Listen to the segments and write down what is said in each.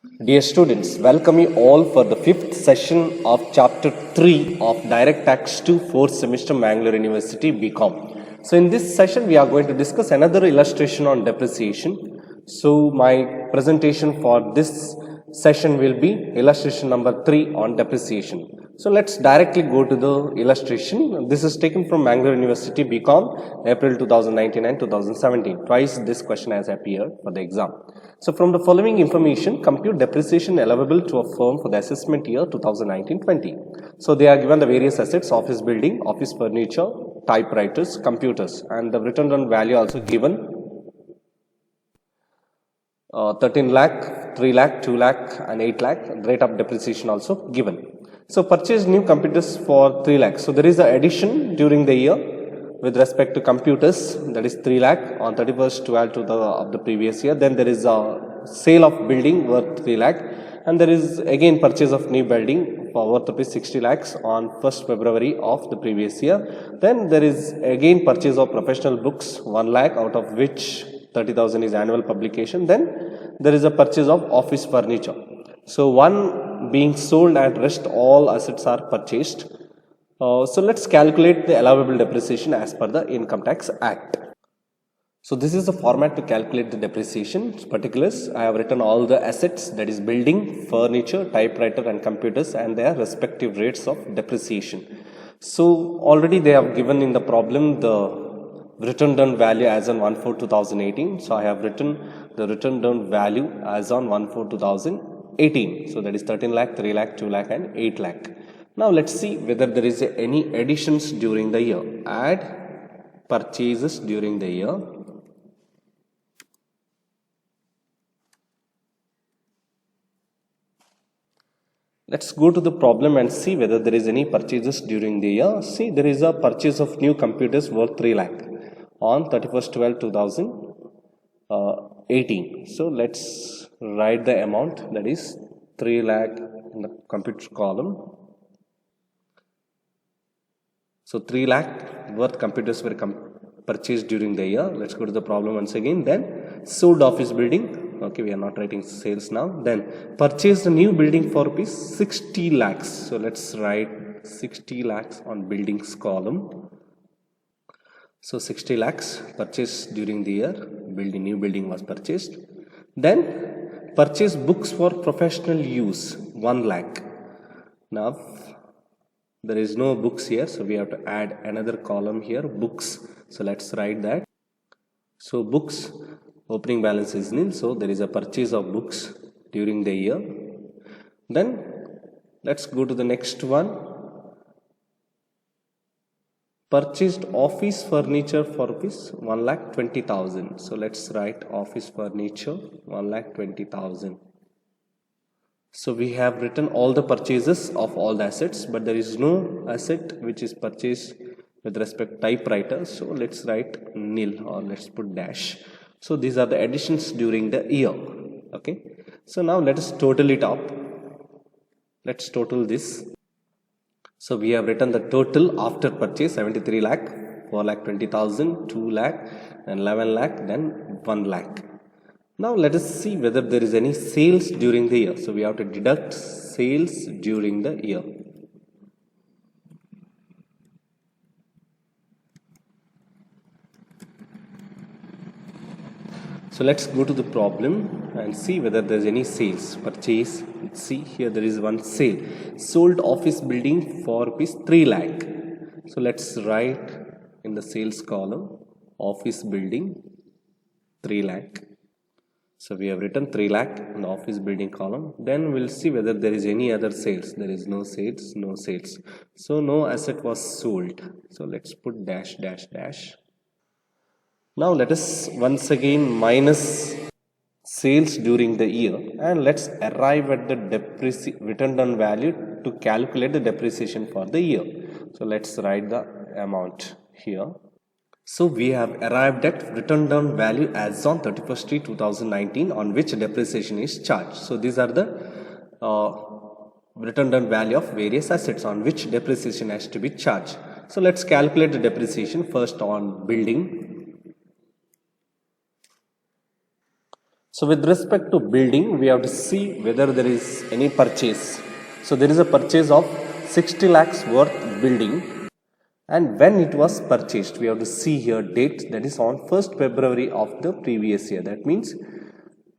Dear students, welcome you all for the fifth session of chapter 3 of Direct Tax 2 4th semester Mangalore University BCom. So in this session we are going to discuss another illustration on depreciation. So my presentation for this session will be illustration number 3 on depreciation. So let's directly go to the illustration. This is taken from Mangalore University BCom April 2019 and 2017. Twice this question has appeared for the exam. So from the following information, compute depreciation allowable to a firm for the assessment year 2019-20. So they are given the various assets: office building, office furniture, typewriters, computers, and the written down value also given: 13 lakh, 3 lakh, 2 lakh and 8 lakh. Rate of depreciation also given. So purchase new computers for 3 lakh. So there is an addition during the year with respect to computers, that is 3 lakh on 31st 12 of the previous year. Then there is a sale of building worth 3 lakh, and there is again purchase of new building for worth 60 lakhs on 1st February of the previous year. Then there is again purchase of professional books 1 lakh, out of which 30,000 is annual publication. Then there is a purchase of office furniture. So one being sold and rest all assets are purchased. So let's calculate the allowable depreciation as per the Income Tax Act. So this is the format to calculate the depreciation particulars. I have written all the assets, that is building, furniture, typewriter and computers, and their respective rates of depreciation. So already they have given in the problem the written down value as on 1/4/2018. So I have written the written down value as on 1/4/2018. So that is 13 lakh, 3 lakh, 2 lakh and 8 lakh. Now let's see whether there is any additions during the year. Add purchases during the year. Let's go to the problem and see whether there is any purchases during the year. See, there is a purchase of new computers worth 3 lakh on 31st 12/2018. So let's write the amount, that is 3 lakh in the computer column. So 3 lakh worth computers were purchased during the year. Let's go to the problem once again. Then sold office building. Okay, we are not writing sales now. Then purchased a new building for rupees 60 lakhs. So let's write 60 lakhs on buildings column. So 60 lakhs purchased during the year. New building was purchased. Then purchase books for professional use 1 lakh. Now there is no books here, so we have to add another column here, books. So let's write that. So books, opening balance is nil, so there is a purchase of books during the year. Then let's go to the next one. Purchased office furniture for rupees 1,20,000. So let's write office furniture 1,20,000. So we have written all the purchases of all the assets, but there is no asset which is purchased with respect to typewriter. So let's write nil, or let's put dash. So these are the additions during the year. Okay. So now let us total it up. Let's total this. So we have written the total after purchase: 73 lakh, 4,20,000, 2 lakh, and 11 lakh, then 1 lakh. Now let us see whether there is any sales during the year. So we have to deduct sales during the year. So let's go to the problem and see whether there is any sales. Purchase, let's see here there is one sale. Sold office building for rupees 3 lakh. So let's write in the sales column office building 3 lakh. So we have written 3 lakh in the office building column. Then we'll see whether there is any other sales. There is no sales, no sales. So no asset was sold. So let's put dash, dash, dash. Now let us once again minus sales during the year, and let's arrive at the written down value to calculate the depreciation for the year. So let's write the amount here. So we have arrived at written down value as on 31st/2019 on which depreciation is charged. So these are the written down value of various assets on which depreciation has to be charged. So let's calculate the depreciation first on building. So with respect to building, we have to see whether there is any purchase. So there is a purchase of 60 lakhs worth building, and when it was purchased, we have to see here date, that is on 1st February of the previous year. That means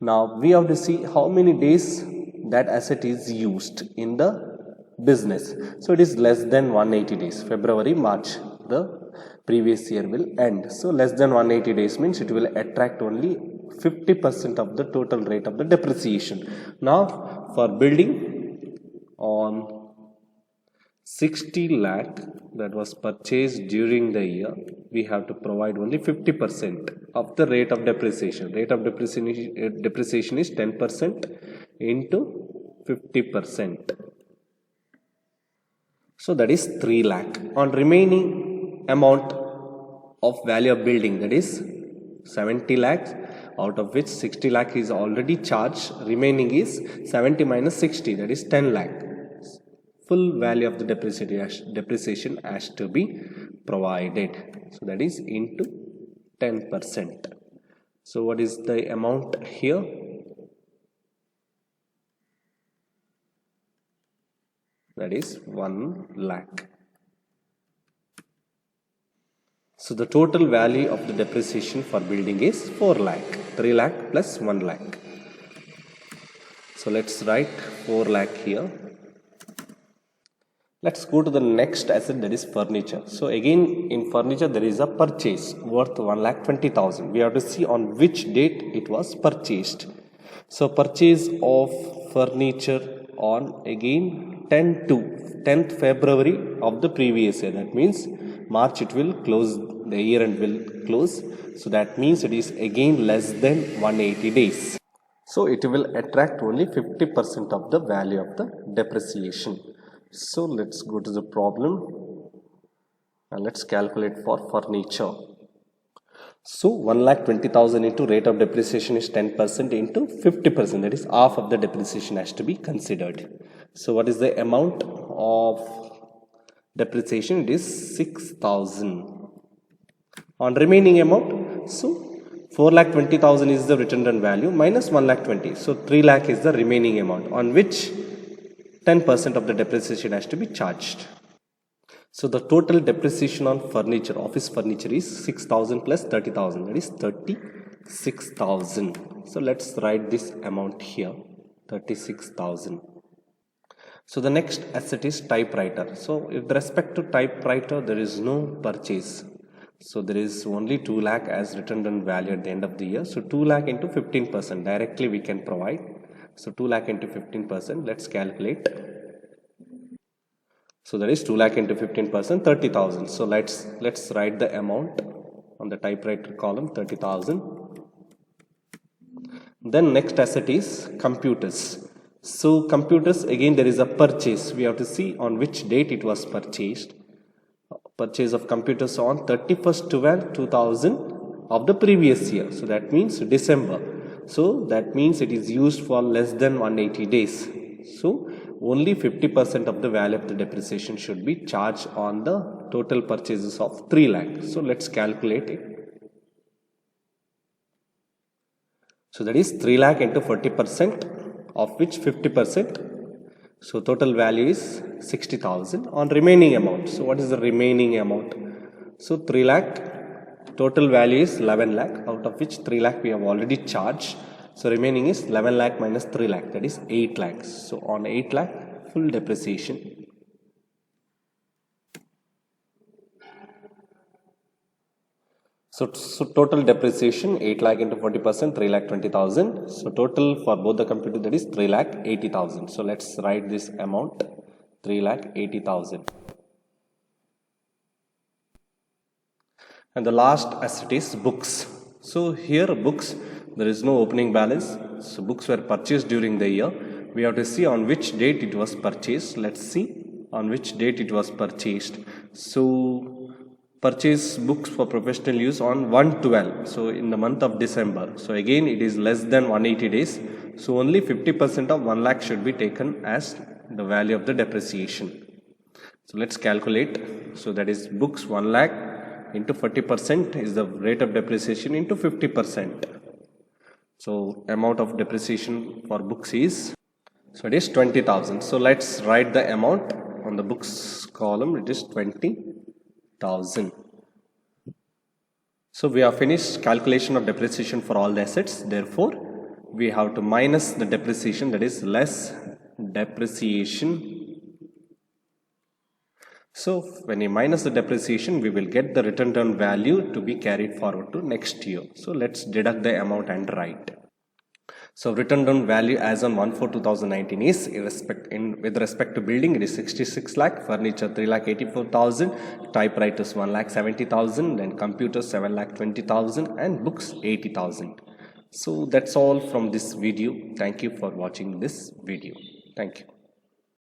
now we have to see how many days that asset is used in the business. So it is less than 180 days. February, March, the previous year will end. So less than 180 days means it will attract only 50% of the total rate of the depreciation. Now for building on 60 lakh that was purchased during the year, we have to provide only 50% of the rate of depreciation. Rate of depreciation is 10% into 50%. So that is 3 lakh. On remaining amount of value of building, that is 70 lakhs, out of which 60 lakh is already charged. Remaining is 70 minus 60, that is 10 lakh. Full value of the depreciation has to be provided. So that is into 10%. So what is the amount here? That is 1 lakh. So the total value of the depreciation for building is 4 lakh. 3 lakh plus 1 lakh. So let's write 4 lakh here. Let's go to the next asset, that is furniture. So again in furniture there is a purchase worth 1,20,000. We have to see on which date it was purchased. So purchase of furniture on again 10th February of the previous year. That means March it will close, the year end will close. So that means it is again less than 180 days. So it will attract only 50% of the value of the depreciation. So let's go to the problem and let's calculate for furniture. So 1,20,000 into rate of depreciation is 10% into 50%, that is half of the depreciation has to be considered. So what is the amount of depreciation? It is 6,000. On remaining amount, so 4,20,000 is the written down value minus 1,20,000. So 3 lakh is the remaining amount on which 10% of the depreciation has to be charged. So the total depreciation on furniture, office furniture, is 6,000 plus 30,000, that is 36,000. So let's write this amount here, 36,000. So the next asset is typewriter. So with respect to typewriter, there is no purchase. So there is only 2 lakh as written down value at the end of the year. So 2 lakh into 15% directly we can provide. So 2 lakh into 15%, let's calculate. So that is 2 lakh into 15%, 30,000. So let's write the amount on the typewriter column, 30,000. Then next asset is computers. So computers, again there is a purchase. We have to see on which date it was purchased. Purchase of computers on 31st/12/2000 of the previous year. So that means December. So that means it is used for less than 180 days. So only 50% of the value of the depreciation should be charged on the total purchases of 3 lakh. So let's calculate it. So that is 3 lakh into 40%, of which 50%. So total value is 60,000 on remaining amount. So what is the remaining amount? So 3 lakh, total value is 11 lakh, out of which 3 lakh we have already charged. So remaining is 11 lakh minus 3 lakh, that is 8 lakhs. So on 8 lakh, full depreciation. So total depreciation 8 lakh into 40%, 3 lakh 20,000. So total for both the computer, that is 3 lakh 80,000. So let's write this amount, 3 lakh 80,000. And the last asset is books. So here books, there is no opening balance. So books were purchased during the year. We have to see on which date it was purchased. Let's see on which date it was purchased. So purchase books for professional use on 1/12. So in the month of December. So again it is less than 180 days. So only 50% of 1 lakh should be taken as the value of the depreciation. So let's calculate. So that is books 1 lakh into 40% is the rate of depreciation into 50%. So amount of depreciation for books is, so it is 20,000. So let's write the amount on the books column. It is 20,000. So we have finished calculation of depreciation for all the assets. Therefore, we have to minus the depreciation, that is less depreciation. So when we minus the depreciation, we will get the written down value to be carried forward to next year. So let's deduct the amount and write. So written down value as on 1/4/2019 is with respect to building, it is 66 lakh, furniture 3,84,000, typewriters 1,70,000, then computers 7,20,000, and books 80,000. So that's all from this video. Thank you for watching this video. Thank you.